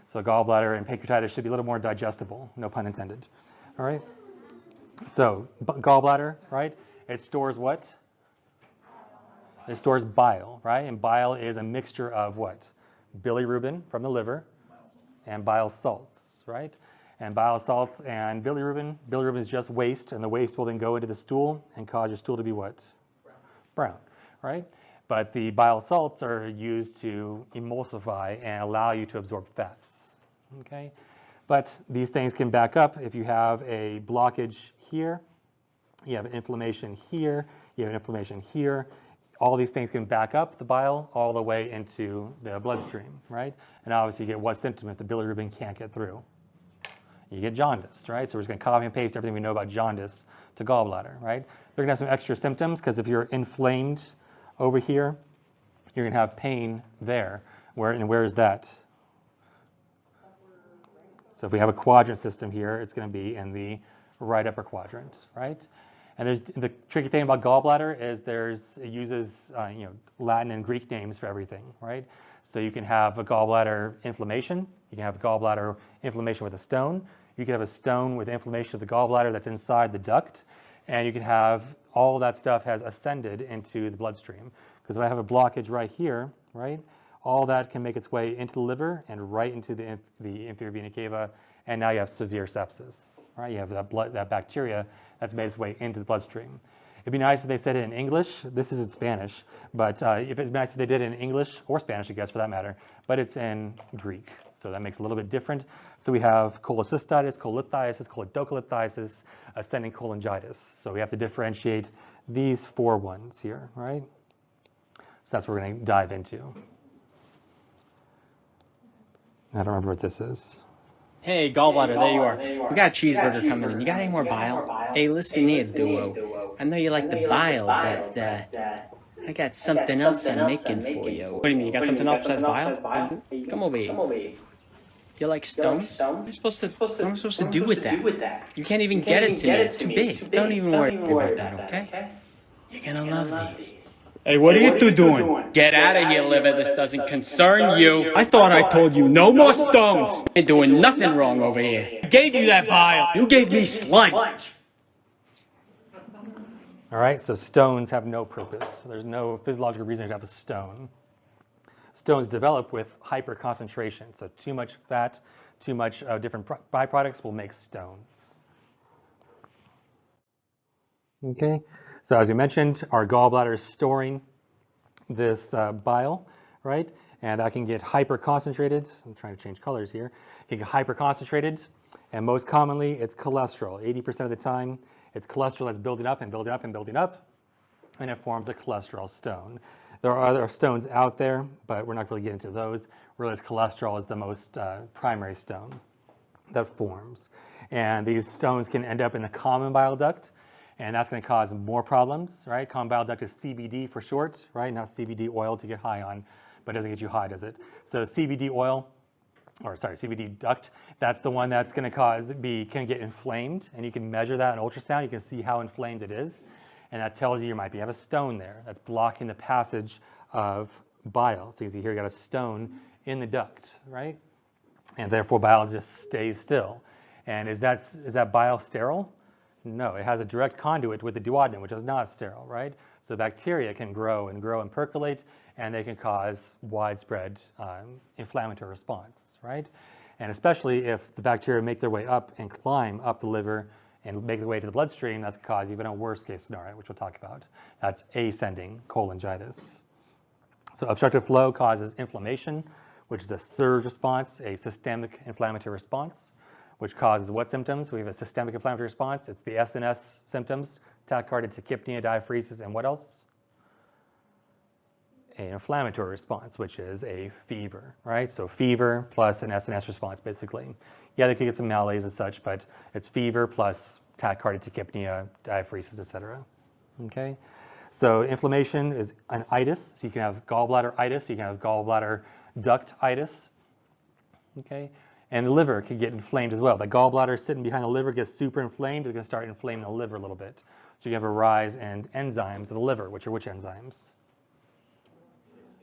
So gallbladder and pancreatitis should be a little more digestible, no pun intended. All right. So gallbladder, right? It stores what? It stores bile, right? And bile is a mixture of what? Bilirubin from the liver and bile salts, right? And bile salts and bilirubin. Bilirubin is just waste, and the waste will then go into the stool and cause your stool to be what? Brown, right? But the bile salts are used to emulsify and allow you to absorb fats, okay? But these things can back up if you have a blockage here, you have inflammation here, you have inflammation here. All these things can back up the bile all the way into the bloodstream, right? And obviously you get what symptom if the bilirubin can't get through? You get jaundice, right? So we're just going to copy and paste everything we know about jaundice to gallbladder, right? They're going to have some extra symptoms because if you're inflamed over here, you're going to have pain there. Where is that? So if we have a quadrant system here, it's going to be in the right upper quadrant, right? And the tricky thing about gallbladder is it uses Latin and Greek names for everything, right? So you can have a gallbladder inflammation. You can have a gallbladder inflammation with a stone. You can have a stone with inflammation of the gallbladder that's inside the duct. And you can have all that stuff has ascended into the bloodstream. Because if I have a blockage right here, right, all that can make its way into the liver and right into the inferior vena cava. And now you have severe sepsis, right? You have that bacteria that's made its way into the bloodstream. It'd be nice if they said it in English. This is in Spanish, but if it's nice if they did it in English or Spanish, I guess, for that matter, but it's in Greek. So that makes it a little bit different. So we have cholecystitis, cholelithiasis, choledocholithiasis, ascending cholangitis. So we have to differentiate these 4 ones here, right? So that's what we're going to dive into. I don't remember what this is. Hey, Gallbladder, there you are. We got a cheeseburger coming in. You got any more bile? Hey, listen here, duo. I know you like the bile, but I got something else I'm making for you. What do you mean? You got something else besides bile? Come over here. Do you like stones? What am I supposed to do with that? You can't even get it to me. It's too big. Don't even worry about that, okay? You're gonna love these. Hey, what are you two doing? Get out of here, liver. This doesn't concern you. I thought I told you no more stones. I ain't doing nothing wrong over here. I gave you that bile. You gave me sludge. All right, so stones have no purpose. There's no physiological reason to have a stone. Stones develop with hyperconcentration. So too much fat, too much different byproducts will make stones. Okay, so as we mentioned, our gallbladder is storing this bile, right? And that can get hyperconcentrated. I'm trying to change colors here. It can get hyperconcentrated, and most commonly it's cholesterol. 80% of the time, it's cholesterol that's building up and building up and building up, and it forms a cholesterol stone. There are other stones out there, but we're not really getting into those. Really, cholesterol is the most primary stone that forms. And these stones can end up in the common bile duct, and that's going to cause more problems, right? Common bile duct is CBD for short, right? Not CBD oil to get high on, but it doesn't get you high, does it? So CBD oil, CBD duct, that's the one that's going to can get inflamed, and you can measure that in ultrasound. You can see how inflamed it is, and that tells you might have a stone there that's blocking the passage of bile. So you see here, you got a stone in the duct, right? And therefore, bile just stays still. And is that bile sterile? No, it has a direct conduit with the duodenum, which is not sterile, right? So bacteria can grow and percolate, and they can cause widespread inflammatory response, right? And especially if the bacteria make their way up and climb up the liver and make their way to the bloodstream, that's cause even a worst case scenario, which we'll talk about. That's ascending cholangitis. So obstructive flow causes inflammation, which is a surge response, a systemic inflammatory response, which causes what symptoms? We have a systemic inflammatory response. It's the SNS symptoms, tachycardia, tachypnea, diaphoresis, and what else? An inflammatory response, which is a fever, right? So fever plus an SNS response, basically. Yeah, they could get some malaise and such, but it's fever plus tachycardia, tachypnea, diaphoresis, etc. Okay? So inflammation is an itis. So you can have gallbladder itis. You can have gallbladder duct itis. Okay? And the liver can get inflamed as well. The gallbladder sitting behind the liver gets super inflamed. It's going to start inflaming the liver a little bit. So you have a rise in enzymes of the liver, which are which enzymes?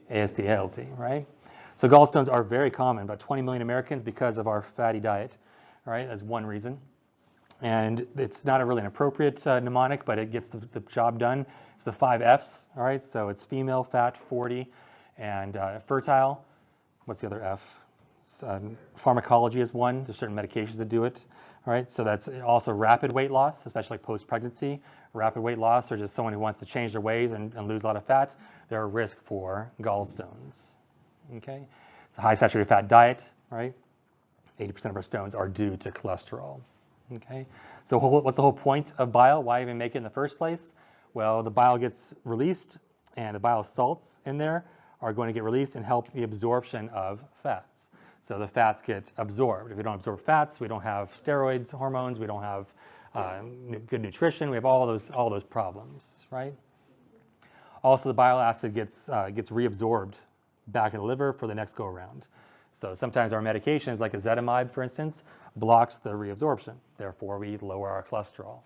AST, ALT, right? So gallstones are very common, about 20 million Americans because of our fatty diet, all right? That's one reason. And it's not really an appropriate mnemonic, but it gets the job done. It's the 5 Fs, all right? So it's female, fat, 40, and fertile. What's the other F? Pharmacology is one. There's certain medications that do it, all right? So that's also rapid weight loss, especially post-pregnancy. Rapid weight loss, or just someone who wants to change their ways and lose a lot of fat, they're at risk for gallstones, okay? It's a high saturated fat diet, right? 80% of our stones are due to cholesterol. Okay, so what's the whole point of bile? Why even make it in the first place? Well, the bile gets released, and the bile salts in there are going to get released and help the absorption of fats. So the fats get absorbed. If we don't absorb fats, we don't have steroids, hormones, we don't have good nutrition. We have all those problems, right? Also, the bile acid gets reabsorbed back in the liver for the next go around. So sometimes our medications, like ezetimibe, for instance, blocks the reabsorption. Therefore, we lower our cholesterol,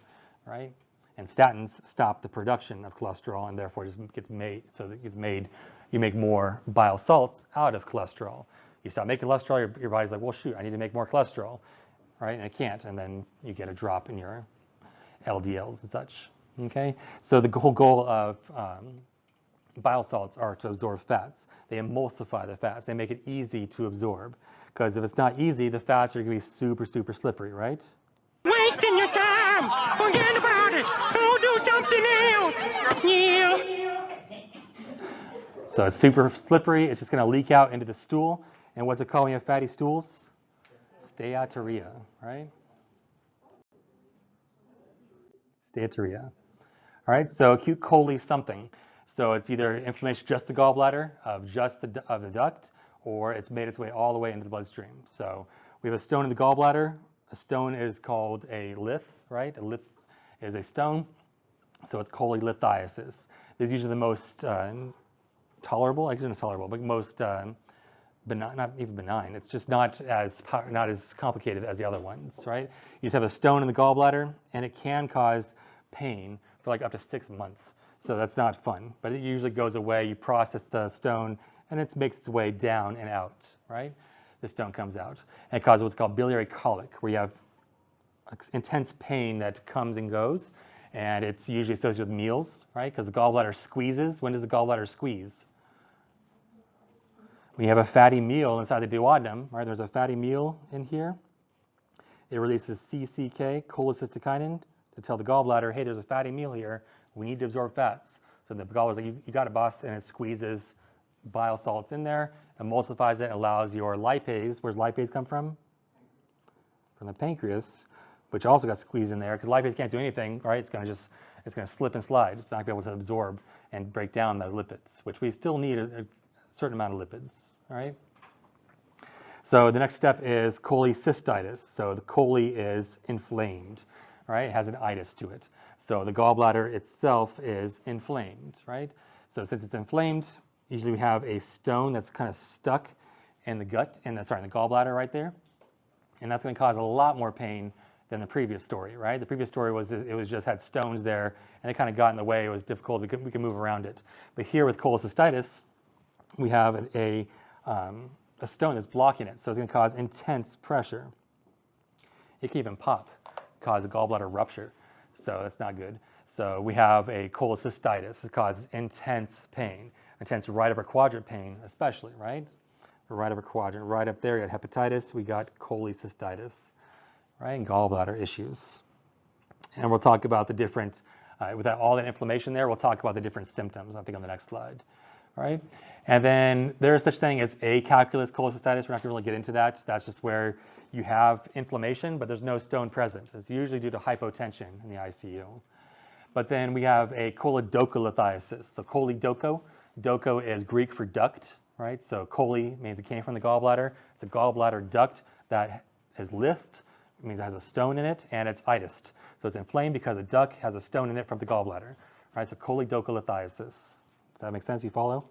right? And statins stop the production of cholesterol, and therefore it just gets made. So it gets made. You make more bile salts out of cholesterol. You stop making cholesterol, your body's like, well, shoot, I need to make more cholesterol, right? And it can't, and then you get a drop in your LDLs and such. Okay. So the whole goal of bile salts are to absorb fats. They emulsify the fats. They make it easy to absorb. Because if it's not easy, the fats are going to be super, super slippery, right? Wasting your time. Forget about it. Go do something else. Yeah. So it's super slippery. It's just going to leak out into the stool. And what's it called when you have fatty stools? Steatorrhea, right? Steatorrhea. All right, so acute Chole something. So it's either inflammation just the gallbladder, of the duct, or it's made its way all the way into the bloodstream. So we have a stone in the gallbladder. A stone is called a lith, right? A lith is a stone, so it's cholelithiasis. This is usually the most tolerable, actually not tolerable, but most benign, not even benign. It's just not as complicated as the other ones, right? You just have a stone in the gallbladder, and it can cause pain for like up to 6 months. So that's not fun, but it usually goes away. You process the stone, and it makes its way down and out, right? The stone comes out, and it causes what's called biliary colic, where you have intense pain that comes and goes, and it's usually associated with meals, right? Because the gallbladder squeezes. When does the gallbladder squeeze? When you have a fatty meal inside the duodenum, right? There's a fatty meal in here. It releases CCK, cholecystokinin, to tell the gallbladder, hey, there's a fatty meal here. We need to absorb fats. So the gallbladder's like, you got it, boss, and it squeezes bile salts in there, emulsifies it, allows your lipase. Where's lipase come from? From the pancreas, which also got squeezed in there because lipase can't do anything, right? It's going to slip and slide. It's not going to be able to absorb and break down those lipids, which we still need a certain amount of lipids, all right? So the next step is cholecystitis. So the chole is inflamed, right? It has an itis to it. So the gallbladder itself is inflamed, right? So since it's inflamed, usually we have a stone that's kind of stuck in the gut, in the gallbladder right there. And that's going to cause a lot more pain than the previous story, right? The previous story was just had stones there, and it kind of got in the way. It was difficult. We could move around it. But here with cholecystitis, we have a stone that's blocking it, so it's going to cause intense pressure. It can even pop, cause a gallbladder rupture, so that's not good. So we have a cholecystitis. It causes intense pain, intense right upper quadrant pain, especially, right? Right upper quadrant, right up there, you got hepatitis, we got cholecystitis, right? And gallbladder issues. And we'll talk about the different, without all that inflammation there, we'll talk about the different symptoms, I think, on the next slide. All right? And then there's such thing as acalculous cholecystitis. We're not going to really get into that. That's just where you have inflammation, but there's no stone present. It's usually due to hypotension in the ICU. But then we have a choledocholithiasis. So choledoko, doko is Greek for duct, right? So chole means it came from the gallbladder. It's a gallbladder duct that is lithed. It means it has a stone in it, and it's itis. So it's inflamed because the duct has a stone in it from the gallbladder, right? So choledocholithiasis. Does that make sense? You follow?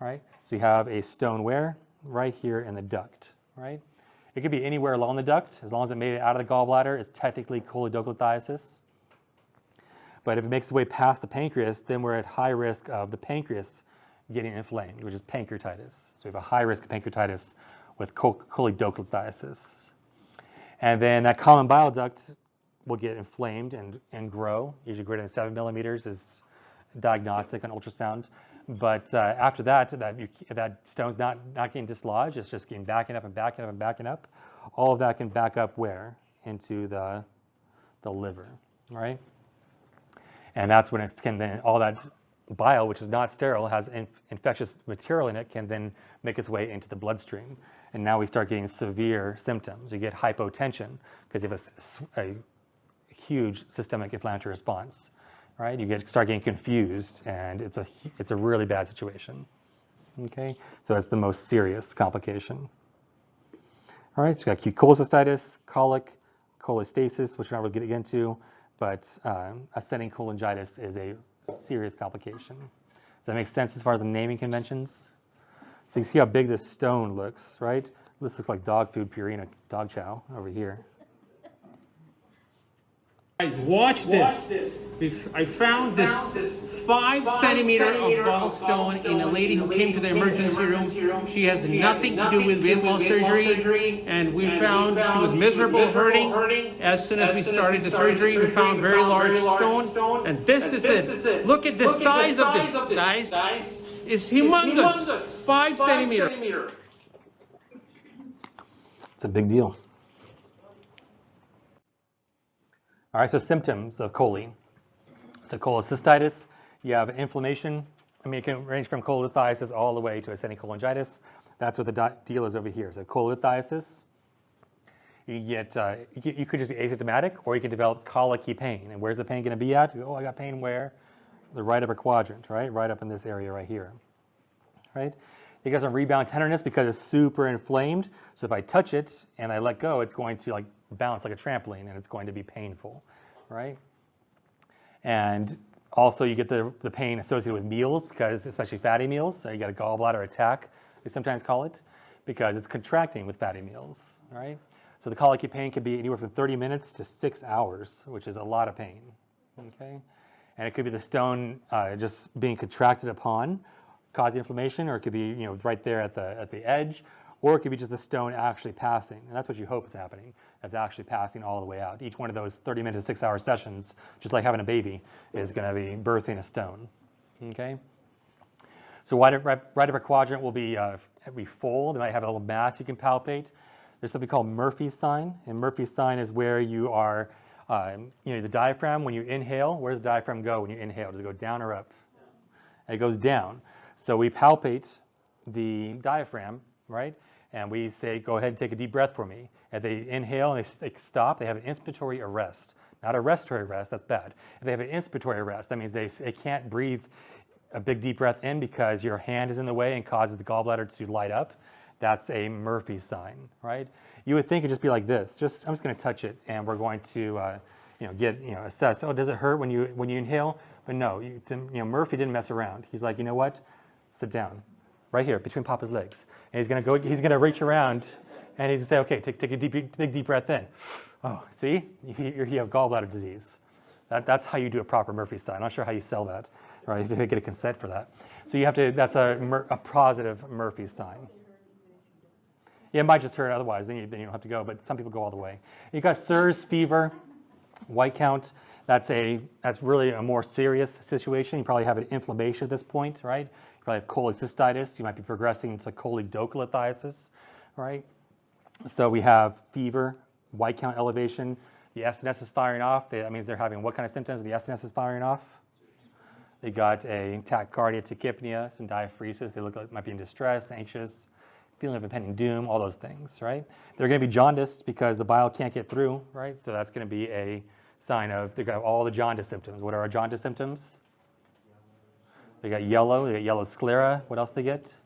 All right. So you have a stone where? Right here in the duct, right? It could be anywhere along the duct. As long as it made it out of the gallbladder, it's technically choledocholithiasis. But if it makes its way past the pancreas, then we're at high risk of the pancreas getting inflamed, which is pancreatitis. So we have a high risk of pancreatitis with choledocholithiasis. And then that common bile duct will get inflamed and grow. Usually greater than 7 millimeters is diagnostic on ultrasound. But after that, that stone's not getting dislodged. It's just getting backing up and backing up and backing up. All of that can back up where? Into the liver, right? And that's when it can then, all that bile, which is not sterile, has infectious material in it, can then make its way into the bloodstream. And now we start getting severe symptoms. You get hypotension because you have a huge systemic inflammatory response, right? You start getting confused, and it's a really bad situation. Okay, so it's the most serious complication. All right, so you got acute cholecystitis, colic, cholestasis, which we're not really getting into, but ascending cholangitis is a serious complication. Does that make sense as far as the naming conventions? So you see how big this stone looks, right? This looks like dog food Purina dog chow over here. Guys, watch this. I found this 5-centimeter of gallstone in a lady who came to the emergency room. She has nothing to do with weight loss surgery, and we found she was miserable, hurting. As soon as we started the surgery, we found very large stone, and this is it. Look at the size of this, guys. It's humongous. 5 centimeters. It's a big deal. All right, so symptoms of chole. So cholecystitis, you have inflammation. I mean, it can range from cholelithiasis all the way to ascending cholangitis. That's what the deal is over here. So cholelithiasis, you get, you could just be asymptomatic, or you could develop colicky pain. And where's the pain going to be at? Oh, I got pain where? The right upper quadrant, right? Right up in this area right here, right? You get some rebound tenderness because it's super inflamed. So if I touch it and I let go, it's going to like bounce like a trampoline, and it's going to be painful, right? And also you get the pain associated with meals, because especially fatty meals. So you got a gallbladder attack, they sometimes call it, because it's contracting with fatty meals, right? So the colicky pain can be anywhere from 30 minutes to 6 hours, which is a lot of pain, okay? And it could be the stone just being contracted upon, causing inflammation, or it could be, you know, right there at the edge, or it could be just the stone actually passing. And that's what you hope is happening. It's actually passing all the way out. Each one of those 30-minute to 6-hour sessions, just like having a baby, is going to be birthing a stone. Okay. So right upper quadrant will be full. They might have a little mass you can palpate. There's something called Murphy's sign, and Murphy's sign is where you are, you know, the diaphragm. When you inhale, where does the diaphragm go when you inhale? Does it go down or up? It goes down. So we palpate the diaphragm, right? And we say, go ahead and take a deep breath for me. If they inhale and they stop, they have an inspiratory arrest. Not a respiratory arrest, that's bad. If they have an inspiratory arrest, that means they can't breathe a big deep breath in because your hand is in the way and causes the gallbladder to light up. That's a Murphy sign, right? You would think it'd just be like this. I'm just going to touch it, and we're going to, assess. Oh, does it hurt when you inhale? But no, Murphy didn't mess around. He's like, you know what? Sit down, right here between Papa's legs, and he's gonna reach around, and he's gonna say, okay, take a big deep breath in. Oh, see, you have gallbladder disease. That's how you do a proper Murphy sign. I'm not sure how you sell that, right? If you get a consent for that. So you have to. That's a positive Murphy sign. Yeah, it might just hurt otherwise. Then you don't have to go. But some people go all the way. You got SIRS, fever, white count. That's really a more serious situation. You probably have an inflammation at this point, right? You probably have cholecystitis. You might be progressing to choledocholithiasis, right? So we have fever, white count elevation. The SNS is firing off. That means they're having what kind of symptoms? The SNS is firing off. They got a tachycardia, tachypnea, some diaphoresis. They look like might be in distress, anxious, feeling of impending doom, all those things, right? They're going to be jaundiced because the bile can't get through, right? So that's going to be a sign of they're going to have all the jaundice symptoms. What are our jaundice symptoms? They got yellow sclera. What else they get?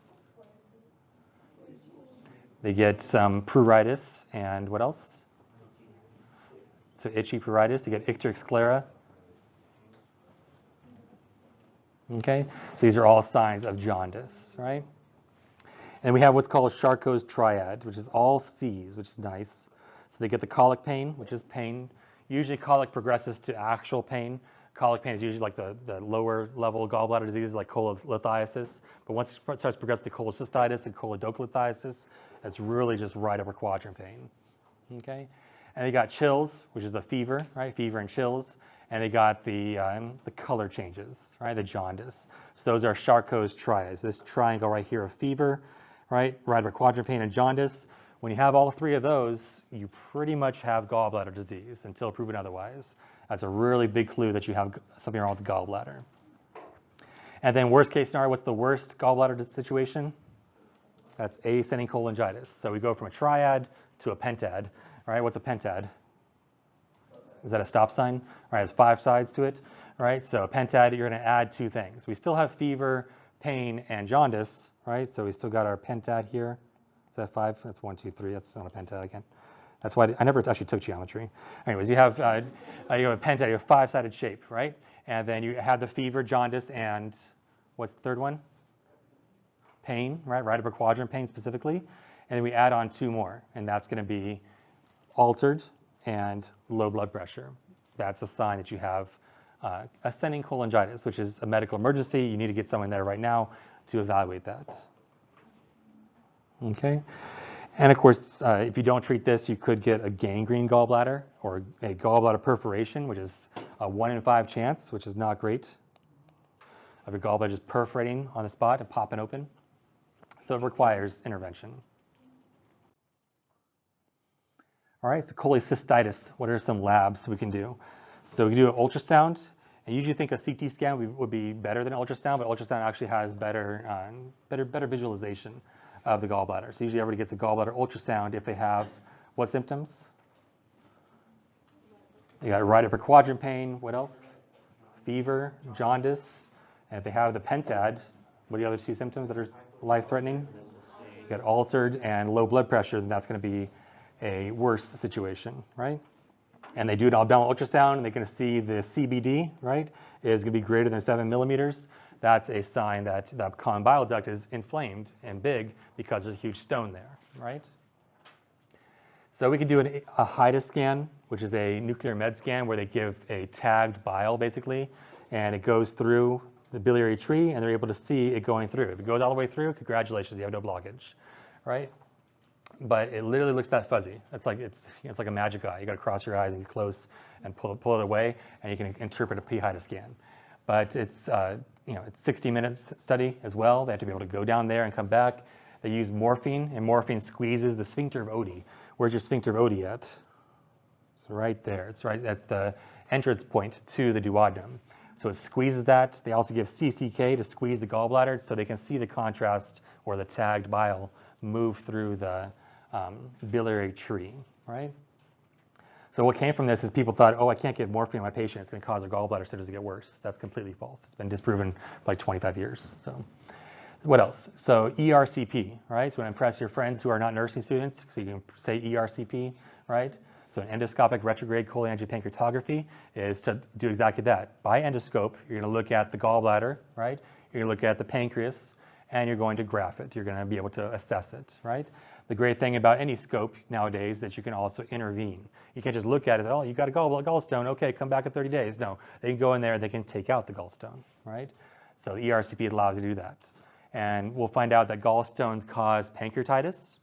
They get some pruritus, and what else? So itchy pruritus. They get icteric sclera. Okay, so these are all signs of jaundice, right? And we have what's called Charcot's triad, which is all C's, which is nice. So they get the colic pain, which is pain. Usually colic progresses to actual pain, Colic pain is usually like the lower level gallbladder disease, like cholelithiasis. But once it starts progressing to cholecystitis and choledocholithiasis, it's really just right upper quadrant pain. Okay, and they got chills, which is the fever, right? Fever and chills, and they got the color changes, right? The jaundice. So those are Charcot's triads. This triangle right here of fever, right upper quadrant pain and jaundice. When you have all three of those, you pretty much have gallbladder disease until proven otherwise. That's a really big clue that you have something wrong with the gallbladder. And then worst case scenario, what's the worst gallbladder situation? That's ascending cholangitis. So we go from a triad to a pentad. All right, what's a pentad? Is that a stop sign? All right, it has 5 sides to it. All right, so a pentad, you're going to add 2 things. We still have fever, pain, and jaundice, right? So we still got our pentad here. Is that 5? That's 1, 2, 3. That's not a pentad again. That's why I never actually took geometry. Anyways, you have a pentad, you have 5-sided shape, right? And then you have the fever, jaundice, and what's the third one? Pain, right? Right upper quadrant pain specifically. And then we add on 2 more, and that's going to be altered and low blood pressure. That's a sign that you have ascending cholangitis, which is a medical emergency. You need to get someone there right now to evaluate that. Okay, and of course, if you don't treat this, you could get a gangrene gallbladder or a gallbladder perforation, which is a 1 in 5 chance, which is not great, of your gallbladder just perforating on the spot and popping open. So it requires intervention. All right, so cholecystitis, what are some labs we can do? So we can do an ultrasound. I usually think a CT scan would be better than ultrasound, but ultrasound actually has better visualization of the gallbladder. So usually everybody gets a gallbladder ultrasound if they have what symptoms? You got right upper quadrant pain. What else? Fever, jaundice, and if they have the pentad, what are the other 2 symptoms that are life-threatening? You got altered and low blood pressure, then that's going to be a worse situation, right? And they do an abdominal ultrasound, and they're going to see the CBD, right, is going to be greater than 7 millimeters. That's a sign that the common bile duct is inflamed and big because there's a huge stone there, right? So we can do a HIDA scan, which is a nuclear med scan where they give a tagged bile, basically, and it goes through the biliary tree, and they're able to see it going through. If it goes all the way through, congratulations, you have no blockage, right? But it literally looks that fuzzy. It's like a magic eye. You got to cross your eyes and get close and pull it away, and you can interpret a p-HIDA scan. But it's it's 60 minutes study as well. They have to be able to go down there and come back. They use morphine, and morphine squeezes the sphincter of Oddi. Where's your sphincter of Oddi at? It's right there. It's right. That's the entrance point to the duodenum. So it squeezes that. They also give CCK to squeeze the gallbladder so they can see the contrast or the tagged bile move through the biliary tree, right? So what came from this is people thought, oh, I can't give morphine to my patient. It's going to cause their gallbladder symptoms to get worse. That's completely false. It's been disproven for like 25 years. So what else? So ERCP, right? So when impress your friends who are not nursing students, so you can say ERCP, right? So an endoscopic retrograde cholangiopancreatography is to do exactly that. By endoscope, you're going to look at the gallbladder, right? You're going to look at the pancreas, and you're going to graph it. You're going to be able to assess it, right? The great thing about any scope nowadays is that you can also intervene. You can't just look at it, oh, you got a gallstone, okay, come back in 30 days. No, they can go in there and they can take out the gallstone, right? So the ERCP allows you to do that. And we'll find out that gallstones cause pancreatitis.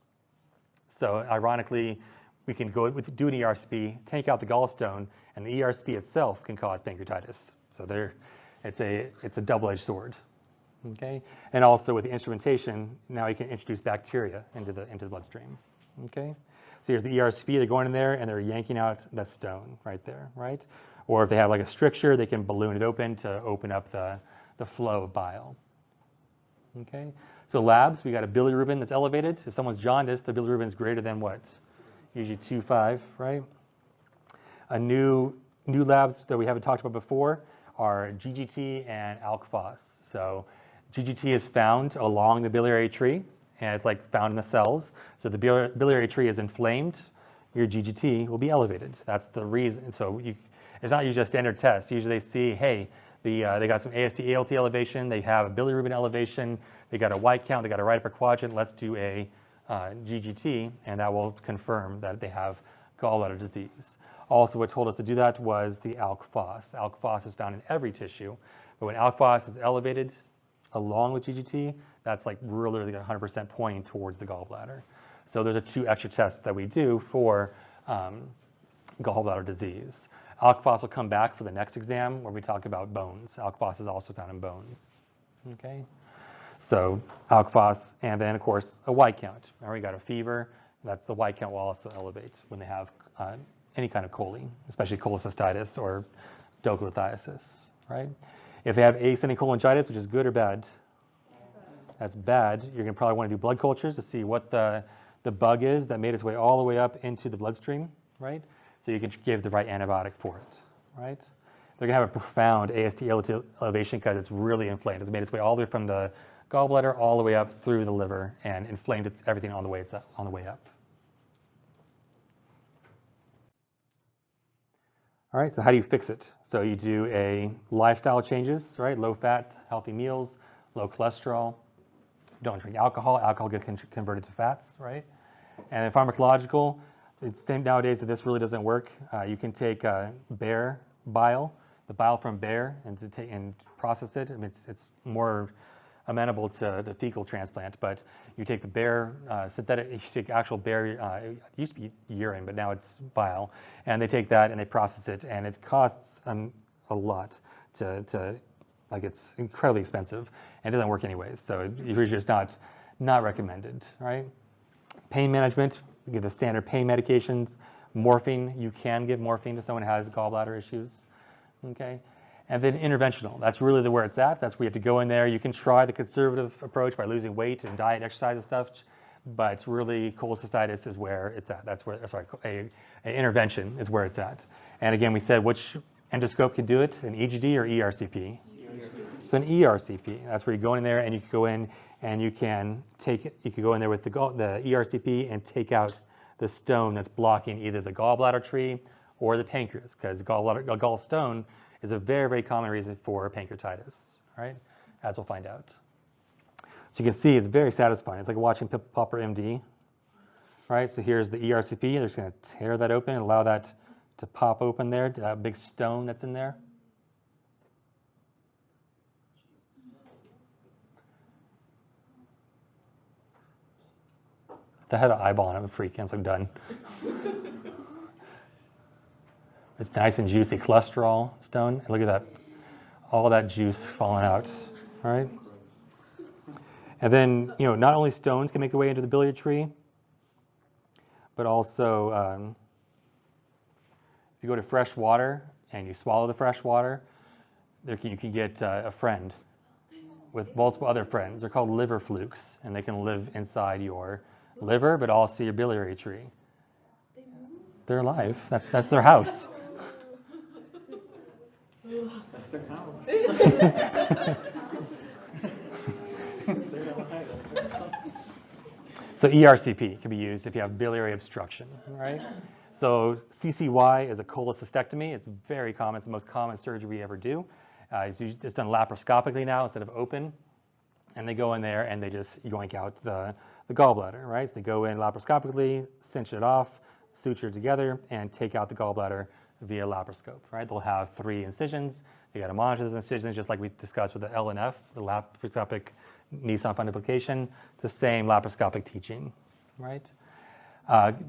So ironically, we can do an ERCP, take out the gallstone, and the ERCP itself can cause pancreatitis. So it's a double-edged sword. Okay, and also with the instrumentation, now you can introduce bacteria into the bloodstream. Okay, so here's the ERCP. They're going in there and they're yanking out that stone right there, right? Or if they have like a stricture, they can balloon it open to open up the flow of bile. Okay, so labs, we got a bilirubin that's elevated. If someone's jaundiced, the bilirubin is greater than what? Usually 2.5, right? A new labs that we haven't talked about before are GGT and ALK-Phos. So GGT is found along the biliary tree, and it's like found in the cells. So the biliary tree is inflamed, your GGT will be elevated. That's the reason. So it's not usually a standard test. Usually they see, hey, they got some AST, ALT elevation, they have a bilirubin elevation, they got a white count, they got a right upper quadrant, let's do a GGT, and that will confirm that they have gallbladder disease. Also, what told us to do that was the ALK phos. ALK phos is found in every tissue, but when ALK phos is elevated along with GGT, that's like really 100% pointing towards the gallbladder. So those are 2 extra tests that we do for gallbladder disease. ALK phos will come back for the next exam where we talk about bones. ALK phos is also found in bones. Okay, so ALK phos, and then of course a white count. Now we got a fever. That's the white count will also elevate when they have any kind of chole, especially cholecystitis or doughlothiasis, right? If they have ascending cholangitis, which is good or bad? That's bad. You're going to probably want to do blood cultures to see what the bug is that made its way all the way up into the bloodstream, right? So you can give the right antibiotic for it, right? They're going to have a profound AST elevation because it's really inflamed. It's made its way all the way from the gallbladder all the way up through the liver and inflamed everything on the way up. All right, so how do you fix it? So you do a lifestyle changes, right? Low fat, healthy meals, low cholesterol. Don't drink alcohol. Alcohol gets converted to fats, right? And then pharmacological, it's same nowadays that this really doesn't work. You can take bear bile, the bile from bear, and process it. I mean, it's more amenable to the fecal transplant, but you take the bear synthetic, you take actual bear, it used to be urine, but now it's bile, and they take that and they process it, and it costs a lot to like, it's incredibly expensive, and it doesn't work anyways, so it's just not recommended, right? Pain management, you give the standard pain medications. Morphine, you can give morphine to someone who has gallbladder issues, okay? And then interventional, that's really where it's at. That's where you have to go in there. You can try the conservative approach by losing weight and diet, exercise and stuff, but really cholecystitis is where it's at. That's where, sorry, an intervention is where it's at. And again, we said which endoscope can do it, an EGD or ERCP? So an ERCP, that's where you go in there and you can go in and you can go in there with the ERCP and take out the stone that's blocking either the gallbladder tree or the pancreas, because gallstone is a very, very common reason for pancreatitis, right? As we'll find out. So you can see it's very satisfying. It's like watching Popper MD, right? So here's the ERCP. They're just going to tear that open and allow that to pop open there, that big stone that's in there. If I had an eyeball on it, I would freak out. I'm done. It's nice and juicy cholesterol stone. And look at that, all that juice falling out, all right? And then, not only stones can make their way into the biliary tree, but also if you go to fresh water and you swallow the fresh water, you can get a friend with multiple other friends. They're called liver flukes, and they can live inside your liver, but also your biliary tree. They're alive. That's their house. That's their house. So ERCP can be used if you have biliary obstruction, right? So CCY is a cholecystectomy. It's very common. It's the most common surgery we ever do. It's done laparoscopically now instead of open. And they go in there and they just yoink out the gallbladder, right? So they go in laparoscopically, cinch it off, suture it together, and take out the gallbladder via laparoscope, right? They'll have 3 incisions. They got to monitor those incisions, just like we discussed with the LNF, the laparoscopic Nissan fundoplication. It's the same laparoscopic teaching, right?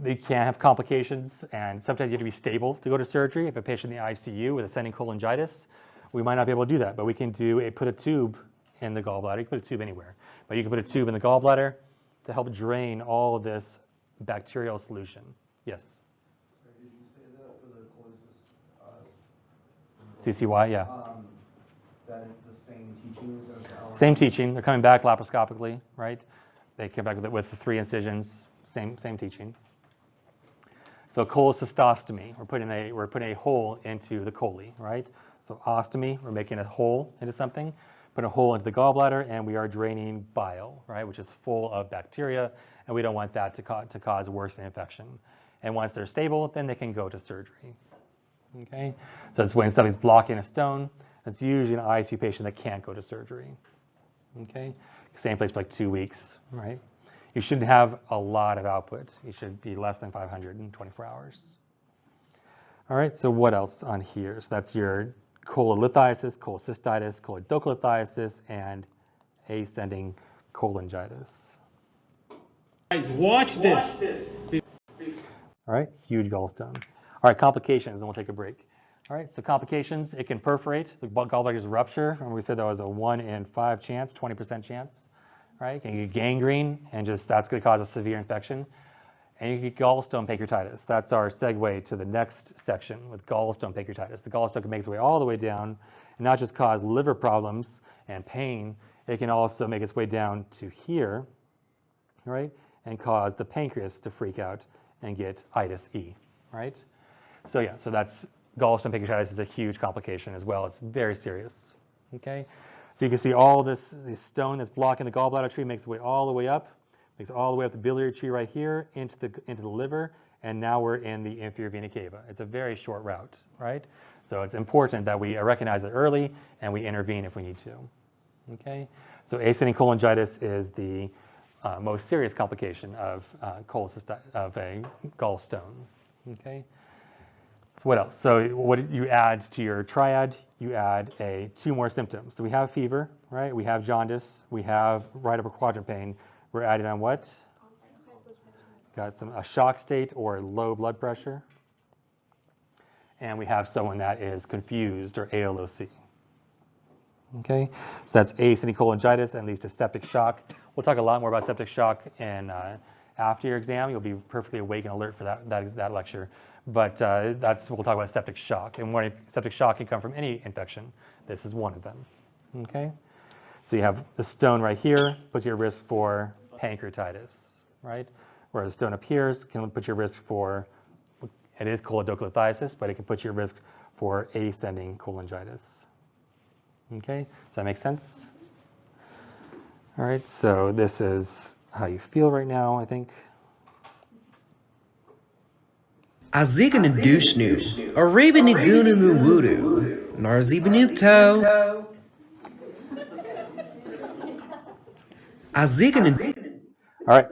They can have complications, and sometimes you have to be stable to go to surgery. If a patient in the ICU with ascending cholangitis, we might not be able to do that, but we can put a tube in the gallbladder. You can put a tube anywhere, but you can put a tube in the gallbladder to help drain all of this bacterial solution. Yes? Sorry, did you say that for the CCY, yeah. That it's the same teachings as the LNF? Same teaching. They're coming back laparoscopically, right? They come back with the 3 incisions. Same teaching. So cholecystostomy, we're putting a hole into the chole, right? So ostomy, we're making a hole into something, put a hole into the gallbladder, and we are draining bile, right, which is full of bacteria, and we don't want that to cause worsening infection. And once they're stable, then they can go to surgery. Okay, so it's when something's blocking a stone. It's usually an ICU patient that can't go to surgery. Okay, same place for like 2 weeks, right? You shouldn't have a lot of output. You should be less than 500 in 24 hours. All right, so what else on here? So that's your cholelithiasis, cholecystitis, choledocholithiasis, and ascending cholangitis. Guys, watch this. All right, huge gallstone. All right, complications, then we'll take a break. All right, so complications, it can perforate. The gallbladder's rupture, remember we said that was a 1 in 5 chance, 20% chance. Right, you can get gangrene, and just that's going to cause a severe infection. And you can get gallstone pancreatitis. That's our segue to the next section with gallstone pancreatitis. The gallstone can make its way all the way down and not just cause liver problems and pain, it can also make its way down to here, right, and cause the pancreas to freak out and get itis E, right? So yeah, so that's gallstone pancreatitis is a huge complication as well. It's very serious, okay? So you can see all this stone that's blocking the gallbladder tree makes its way all the way up, makes it all the way up the biliary tree right here into the liver, and now we're in the inferior vena cava. It's a very short route, right? So it's important that we recognize it early and we intervene if we need to, okay? So ascending cholangitis is the most serious complication of a gallstone, okay? So what else? So what you add to your triad, you add 2 more symptoms. So we have fever, right? We have jaundice. We have right upper quadrant pain. We're adding on what? Got a shock state or low blood pressure. And we have someone that is confused or ALOC. Okay, so that's ascending cholangitis and leads to septic shock. We'll talk a lot more about septic shock in after your exam. You'll be perfectly awake and alert for that lecture. But we'll talk about septic shock. And when septic shock can come from any infection. This is one of them. Okay, so you have the stone right here, puts you at risk for pancreatitis, right? Whereas the stone up here can put you at risk for, it is choledocholithiasis, but it can put you at risk for ascending cholangitis. Okay, does that make sense? All right, so this is how you feel right now, I think. Aziganadushnu, Arabanagunu Narzibanuto. Aziganadushnu. All right.